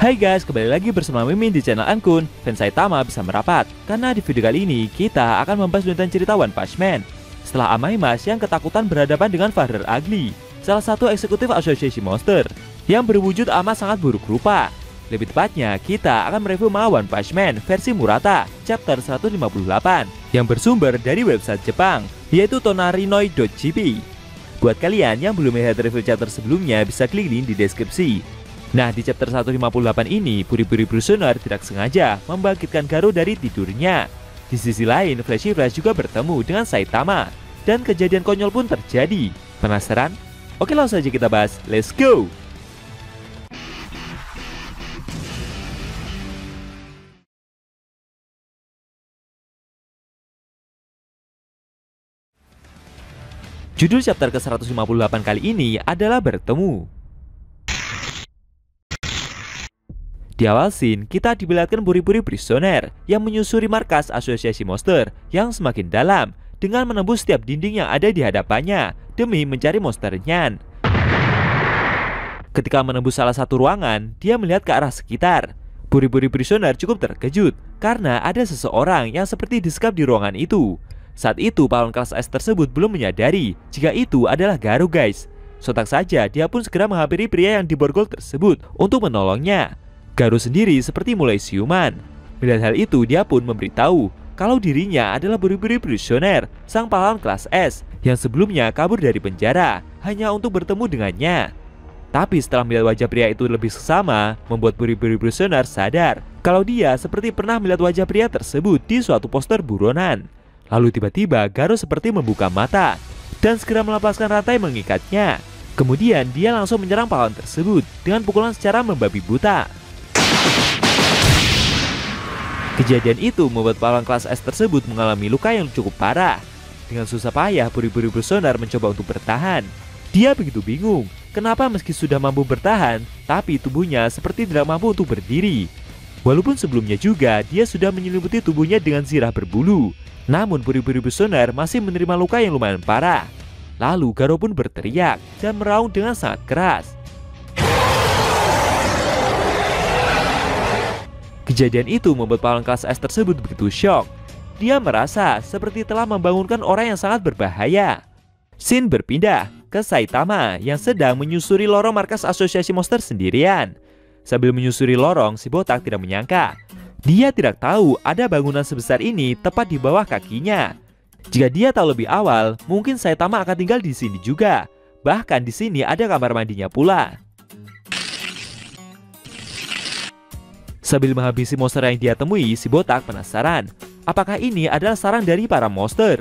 Hai guys, kembali lagi bersama Mimin di channel Ankun. Fans Saitama bisa merapat, karena di video kali ini kita akan membahas lanjutan cerita One Punch Man. Setelah Amaimas yang ketakutan berhadapan dengan Father Ugly, salah satu eksekutif asosiasi monster yang berwujud amat sangat buruk rupa. Lebih tepatnya, kita akan mereview manga One Punch Man versi Murata chapter 158 yang bersumber dari website Jepang, yaitu tonarinoi.jp. Buat kalian yang belum melihat review chapter sebelumnya, bisa klik link di deskripsi. Nah, di chapter 158 ini, puri-puri Brusoner tidak sengaja membangkitkan Garo dari tidurnya. Di sisi lain, Flashy Flash juga bertemu dengan Saitama, dan kejadian konyol pun terjadi. Penasaran? Oke, langsung saja kita bahas. Let's go! Judul chapter ke-158 kali ini adalah Bertemu. Di awal scene, kita diperlihatkan puri-puri Brusoner yang menyusuri markas asosiasi monster yang semakin dalam dengan menembus setiap dinding yang ada di hadapannya demi mencari monsternya. Ketika menembus salah satu ruangan, dia melihat ke arah sekitar. Puri-puri Brusoner cukup terkejut karena ada seseorang yang seperti disekap di ruangan itu. Saat itu, pahlawan kelas S tersebut belum menyadari jika itu adalah Garo guys. Sontak saja, dia pun segera menghampiri pria yang diborgol tersebut untuk menolongnya. Garo sendiri seperti mulai siuman. Melihat hal itu, dia pun memberitahu kalau dirinya adalah puri-puri Brusoner, sang pahlawan kelas S yang sebelumnya kabur dari penjara hanya untuk bertemu dengannya. Tapi setelah melihat wajah pria itu lebih seksama, membuat puri-puri Brusoner sadar kalau dia seperti pernah melihat wajah pria tersebut di suatu poster buronan. Lalu tiba-tiba Garo seperti membuka mata dan segera melepaskan rantai mengikatnya. Kemudian dia langsung menyerang pahlawan tersebut dengan pukulan secara membabi buta. Kejadian itu membuat pahlawan kelas S tersebut mengalami luka yang cukup parah. Dengan susah payah, puri-puri Brusoner mencoba untuk bertahan. Dia begitu bingung, kenapa meski sudah mampu bertahan, tapi tubuhnya seperti tidak mampu untuk berdiri. Walaupun sebelumnya juga dia sudah menyelimuti tubuhnya dengan zirah berbulu, namun puri-puri Brusoner masih menerima luka yang lumayan parah. Lalu Garo pun berteriak dan meraung dengan sangat keras. Kejadian itu membuat pahlawan kelas S tersebut begitu syok. Dia merasa seperti telah membangunkan orang yang sangat berbahaya. Scene berpindah ke Saitama yang sedang menyusuri lorong markas asosiasi monster sendirian. Sambil menyusuri lorong, si botak tidak menyangka. Dia tidak tahu ada bangunan sebesar ini tepat di bawah kakinya. Jika dia tahu lebih awal, mungkin Saitama akan tinggal di sini juga. Bahkan di sini ada kamar mandinya pula. Sambil menghabisi monster yang dia temui, si botak penasaran apakah ini adalah sarang dari para monster.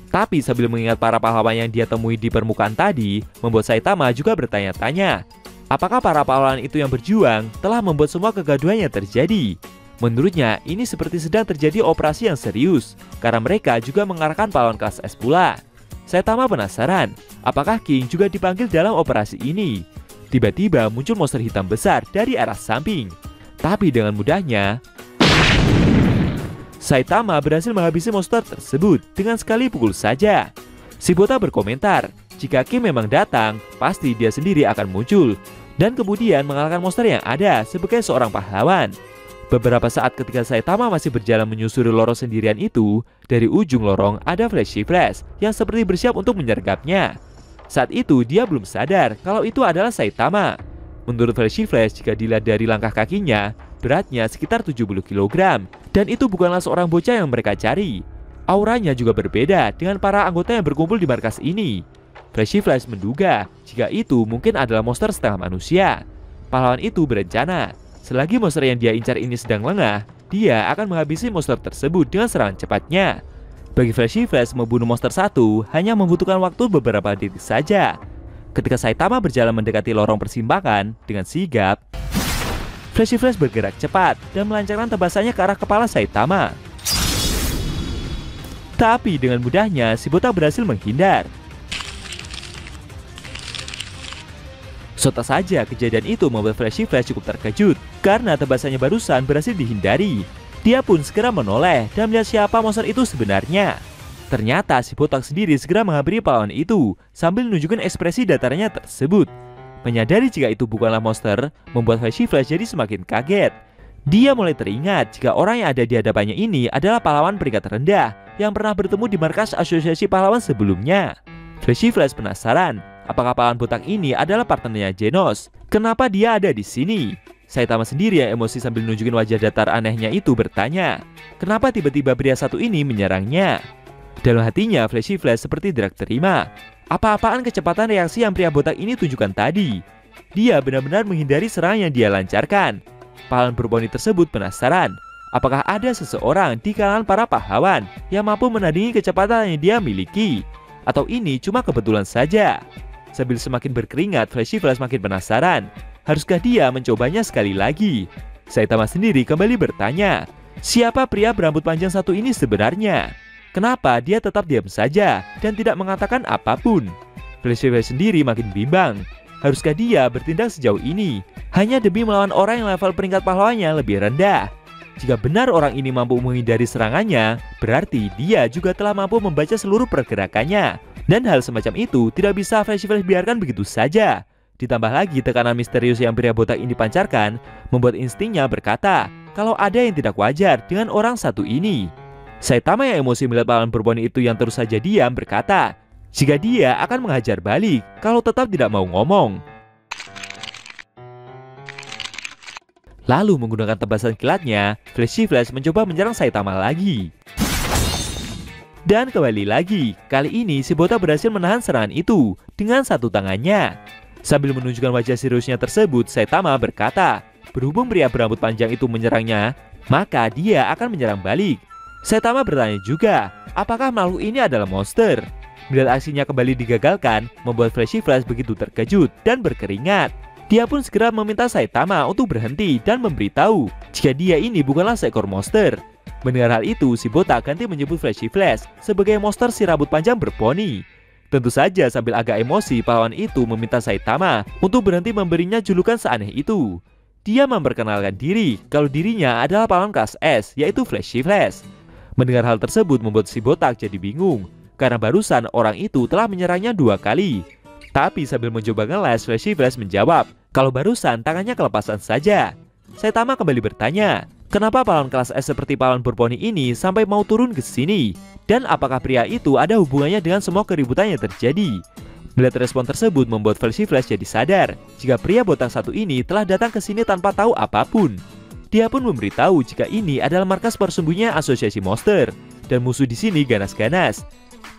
Tapi sambil mengingat para pahlawan yang dia temui di permukaan tadi, membuat Saitama juga bertanya-tanya apakah para pahlawan itu yang berjuang telah membuat semua kegaduhan yang terjadi. Menurutnya ini seperti sedang terjadi operasi yang serius, karena mereka juga mengarahkan pahlawan kelas S pula. Saitama penasaran apakah King juga dipanggil dalam operasi ini. Tiba-tiba muncul monster hitam besar dari arah samping. Tapi dengan mudahnya, Saitama berhasil menghabisi monster tersebut dengan sekali pukul saja. Si botak berkomentar, jika Kim memang datang, pasti dia sendiri akan muncul dan kemudian mengalahkan monster yang ada sebagai seorang pahlawan. Beberapa saat ketika Saitama masih berjalan menyusuri lorong sendirian itu, dari ujung lorong ada Flashy Flash yang seperti bersiap untuk menyergapnya. Saat itu dia belum sadar kalau itu adalah Saitama. Menurut Flashy Flash, jika dilihat dari langkah kakinya, beratnya sekitar 70 kg. Dan itu bukanlah seorang bocah yang mereka cari. Auranya juga berbeda dengan para anggota yang berkumpul di markas ini. Flashy Flash menduga jika itu mungkin adalah monster setengah manusia. Pahlawan itu berencana, selagi monster yang dia incar ini sedang lengah, dia akan menghabisi monster tersebut dengan serangan cepatnya. Bagi Flashy Flash, membunuh monster satu hanya membutuhkan waktu beberapa detik saja. Ketika Saitama berjalan mendekati lorong persimpangan dengan sigap, Flashy Flash bergerak cepat dan melancarkan tebasannya ke arah kepala Saitama. Tapi dengan mudahnya si botak berhasil menghindar. Sontak saja kejadian itu membuat Flashy Flash cukup terkejut karena tebasannya barusan berhasil dihindari. Dia pun segera menoleh dan melihat siapa monster itu sebenarnya. Ternyata si botak sendiri segera menghampiri pahlawan itu sambil menunjukkan ekspresi datarnya tersebut. Menyadari jika itu bukanlah monster, membuat Flashy Flash jadi semakin kaget. Dia mulai teringat jika orang yang ada di hadapannya ini adalah pahlawan peringkat rendah yang pernah bertemu di markas asosiasi pahlawan sebelumnya. Flashy Flash penasaran, apakah pahlawan botak ini adalah partnernya Genos? Kenapa dia ada di sini? Saitama sendiri yang emosi sambil nunjukin wajah datar anehnya itu bertanya, kenapa tiba-tiba pria satu ini menyerangnya? Dalam hatinya, Flashy Flash seperti tidak terima. Apa-apaan kecepatan reaksi yang pria botak ini tunjukkan tadi? Dia benar-benar menghindari serangan yang dia lancarkan. Pahlawan berboni tersebut penasaran, apakah ada seseorang di kalangan para pahlawan yang mampu menandingi kecepatan yang dia miliki? Atau ini cuma kebetulan saja? Sambil semakin berkeringat, Flashy Flash makin penasaran. Haruskah dia mencobanya sekali lagi? Saitama sendiri kembali bertanya, siapa pria berambut panjang satu ini sebenarnya? Kenapa dia tetap diam saja dan tidak mengatakan apapun? Flashy Flash sendiri makin bimbang. Haruskah dia bertindak sejauh ini hanya demi melawan orang yang level peringkat pahlawannya lebih rendah? Jika benar orang ini mampu menghindari serangannya, berarti dia juga telah mampu membaca seluruh pergerakannya. Dan hal semacam itu tidak bisa Flashy Flash biarkan begitu saja. Ditambah lagi tekanan misterius yang pria botak ini pancarkan, membuat instingnya berkata kalau ada yang tidak wajar dengan orang satu ini. Saitama yang emosi melihat pahlawan berboni itu yang terus saja diam berkata, jika dia akan menghajar balik kalau tetap tidak mau ngomong. Lalu menggunakan tebasan kilatnya, Flashy Flash mencoba menyerang Saitama lagi. Dan kembali lagi, kali ini si botak berhasil menahan serangan itu dengan satu tangannya. Sambil menunjukkan wajah seriusnya tersebut, Saitama berkata, berhubung pria berambut panjang itu menyerangnya, maka dia akan menyerang balik. Saitama bertanya juga, apakah makhluk ini adalah monster? Melihat aksinya kembali digagalkan, membuat Flashy Flash begitu terkejut dan berkeringat. Dia pun segera meminta Saitama untuk berhenti dan memberitahu jika dia ini bukanlah seekor monster. Mendengar hal itu, si botak ganti menyebut Flashy Flash sebagai monster si rambut panjang berponi. Tentu saja sambil agak emosi, pahlawan itu meminta Saitama untuk berhenti memberinya julukan seaneh itu. Dia memperkenalkan diri kalau dirinya adalah pahlawan kelas S, yaitu Flashy Flash. Mendengar hal tersebut membuat si botak jadi bingung, karena barusan orang itu telah menyerangnya 2 kali. Tapi sambil mencoba ngeles, Flashy Flash menjawab kalau barusan tangannya kelepasan saja. Saitama kembali bertanya, kenapa pahlawan kelas S seperti pahlawan berboni ini sampai mau turun ke sini? Dan apakah pria itu ada hubungannya dengan semua keributan yang terjadi? Melihat respon tersebut membuat Flashy Flash jadi sadar jika pria botak satu ini telah datang ke sini tanpa tahu apapun. Dia pun memberitahu jika ini adalah markas persembunyian asosiasi monster dan musuh di sini ganas-ganas.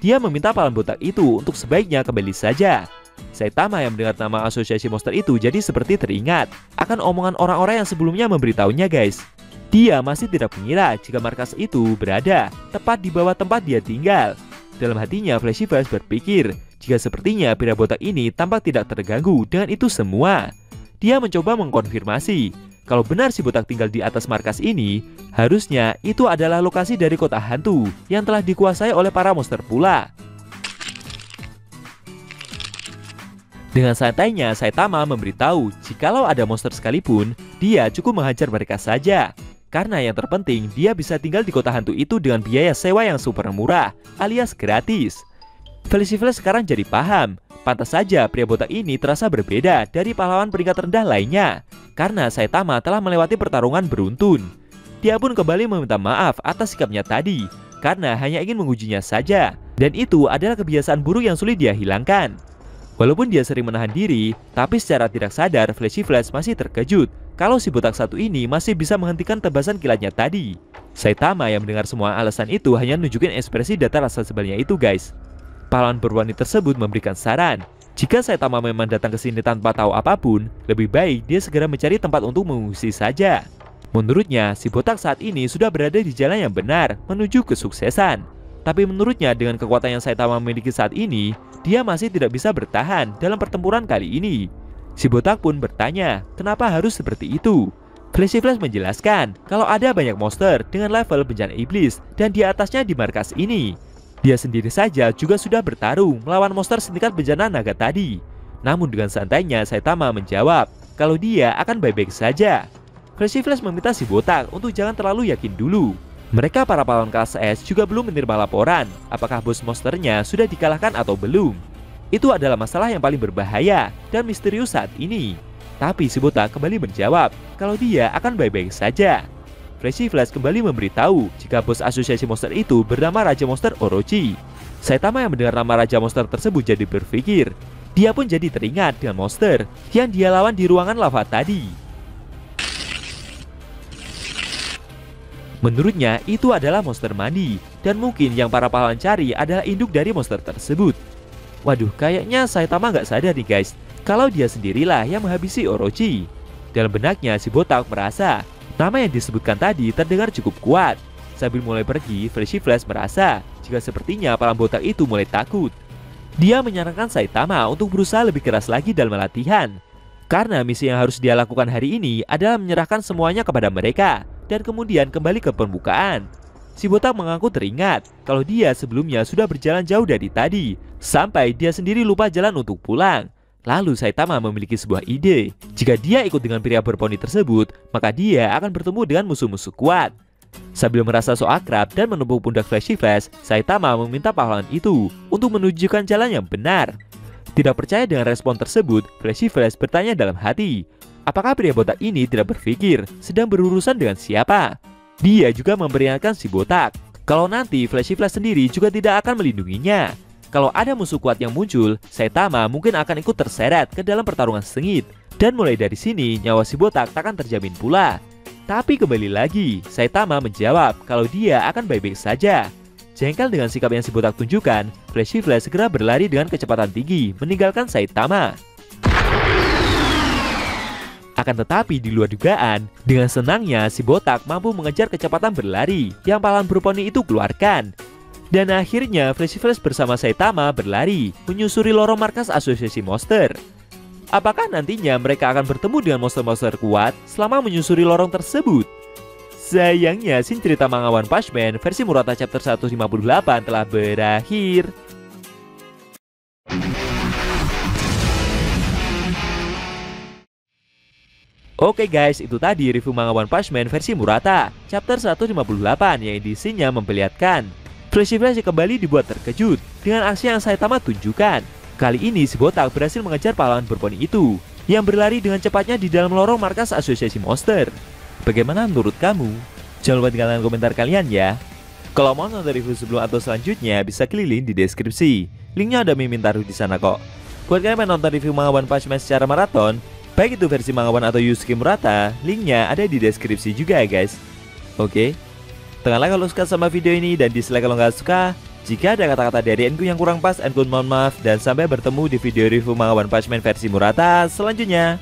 Dia meminta pahlawan botak itu untuk sebaiknya kembali saja. Saitama yang mendengar nama asosiasi monster itu jadi seperti teringat akan omongan orang-orang yang sebelumnya memberitahunya guys. Dia masih tidak mengira jika markas itu berada tepat di bawah tempat dia tinggal. Dalam hatinya Flashy Flash berpikir jika sepertinya pria botak ini tampak tidak terganggu dengan itu semua. Dia mencoba mengkonfirmasi kalau benar si botak tinggal di atas markas ini, harusnya itu adalah lokasi dari kota hantu yang telah dikuasai oleh para monster pula. Dengan santainya, Saitama memberitahu jikalau ada monster sekalipun, dia cukup menghajar mereka saja. Karena yang terpenting, dia bisa tinggal di kota hantu itu dengan biaya sewa yang super murah, alias gratis. Flashy Flash sekarang jadi paham, pantas saja pria botak ini terasa berbeda dari pahlawan peringkat rendah lainnya, karena Saitama telah melewati pertarungan beruntun. Dia pun kembali meminta maaf atas sikapnya tadi, karena hanya ingin mengujinya saja, dan itu adalah kebiasaan buruk yang sulit dia hilangkan. Walaupun dia sering menahan diri, tapi secara tidak sadar Flashy Flash masih terkejut kalau si botak satu ini masih bisa menghentikan tebasan kilatnya tadi. Saitama yang mendengar semua alasan itu hanya nunjukin ekspresi datar rasa sebalnya itu guys. Pahlawan berwarna tersebut memberikan saran, jika Saitama memang datang ke sini tanpa tahu apapun, lebih baik dia segera mencari tempat untuk mengungsi saja. Menurutnya, si botak saat ini sudah berada di jalan yang benar menuju kesuksesan. Tapi menurutnya dengan kekuatan yang Saitama miliki saat ini, dia masih tidak bisa bertahan dalam pertempuran kali ini. Si botak pun bertanya, kenapa harus seperti itu? Flashy Flash menjelaskan kalau ada banyak monster dengan level bencana iblis dan di atasnya di markas ini. Dia sendiri saja juga sudah bertarung melawan monster sindikat bencana naga tadi. Namun dengan santainya Saitama menjawab kalau dia akan baik-baik saja. Flashy Flash meminta si botak untuk jangan terlalu yakin dulu. Mereka para pahlawan kelas S juga belum menerima laporan apakah bos monsternya sudah dikalahkan atau belum. Itu adalah masalah yang paling berbahaya dan misterius saat ini. Tapi si botak kembali menjawab kalau dia akan baik-baik saja. Flashy Flash kembali memberitahu jika bos asosiasi monster itu bernama Raja Monster Orochi. Saitama yang mendengar nama Raja Monster tersebut jadi berpikir. Dia pun jadi teringat dengan monster yang dia lawan di ruangan lava tadi. Menurutnya itu adalah monster mandi, dan mungkin yang para pahlawan cari adalah induk dari monster tersebut. Waduh, kayaknya Saitama nggak sadar nih guys, kalau dia sendirilah yang menghabisi Orochi. Dalam benaknya si botak merasa nama yang disebutkan tadi terdengar cukup kuat. Sambil mulai pergi, Flashy Flash merasa jika sepertinya pahlawan botak itu mulai takut. Dia menyarankan Saitama untuk berusaha lebih keras lagi dalam latihan. Karena misi yang harus dia lakukan hari ini adalah menyerahkan semuanya kepada mereka dan kemudian kembali ke pembukaan. Si botak mengaku teringat kalau dia sebelumnya sudah berjalan jauh dari tadi, sampai dia sendiri lupa jalan untuk pulang. Lalu Saitama memiliki sebuah ide. Jika dia ikut dengan pria berponi tersebut, maka dia akan bertemu dengan musuh-musuh kuat. Sambil merasa so akrab dan menepuk pundak Flashy Flash, Saitama meminta pahlawan itu untuk menunjukkan jalan yang benar. Tidak percaya dengan respon tersebut, Flashy Flash bertanya dalam hati, apakah pria botak ini tidak berpikir sedang berurusan dengan siapa? Dia juga memperingatkan si botak kalau nanti Flashy Flash sendiri juga tidak akan melindunginya. Kalau ada musuh kuat yang muncul, Saitama mungkin akan ikut terseret ke dalam pertarungan sengit. Dan mulai dari sini, nyawa si botak takkan terjamin pula. Tapi kembali lagi, Saitama menjawab kalau dia akan baik-baik saja. Jengkel dengan sikap yang si botak tunjukkan, Flashy Flash segera berlari dengan kecepatan tinggi, meninggalkan Saitama. Akan tetapi di luar dugaan, dengan senangnya si botak mampu mengejar kecepatan berlari yang pahlawan berponi itu keluarkan. Dan akhirnya Flashy Flash bersama Saitama berlari menyusuri lorong markas asosiasi monster. Apakah nantinya mereka akan bertemu dengan monster-monster kuat selama menyusuri lorong tersebut? Sayangnya scene cerita manga One Punch Man versi Murata chapter 158 telah berakhir. Oke guys, itu tadi review manga One Punch Man versi Murata chapter 158 yang edisinya memperlihatkan Flashy Flash kembali dibuat terkejut dengan aksi yang Saitama tunjukkan. Kali ini si botak berhasil mengejar pahlawan berponi itu yang berlari dengan cepatnya di dalam lorong markas asosiasi monster. Bagaimana menurut kamu? Jangan lupa tinggalkan komentar kalian ya. Kalau mau nonton review sebelum atau selanjutnya bisa klik link di deskripsi. Linknya ada Mimin taruh di sana kok. Buat kalian yang nonton review manga One Punch Man secara maraton, baik itu versi manga One atau Yusuke Murata, linknya ada di deskripsi juga ya guys. Oke, tekanlah kalau suka sama video ini dan dislike kalau nggak suka. Jika ada kata-kata dari Enku yang kurang pas, Enku mohon maaf. Dan sampai bertemu di video review manga One Punch Man versi Murata selanjutnya.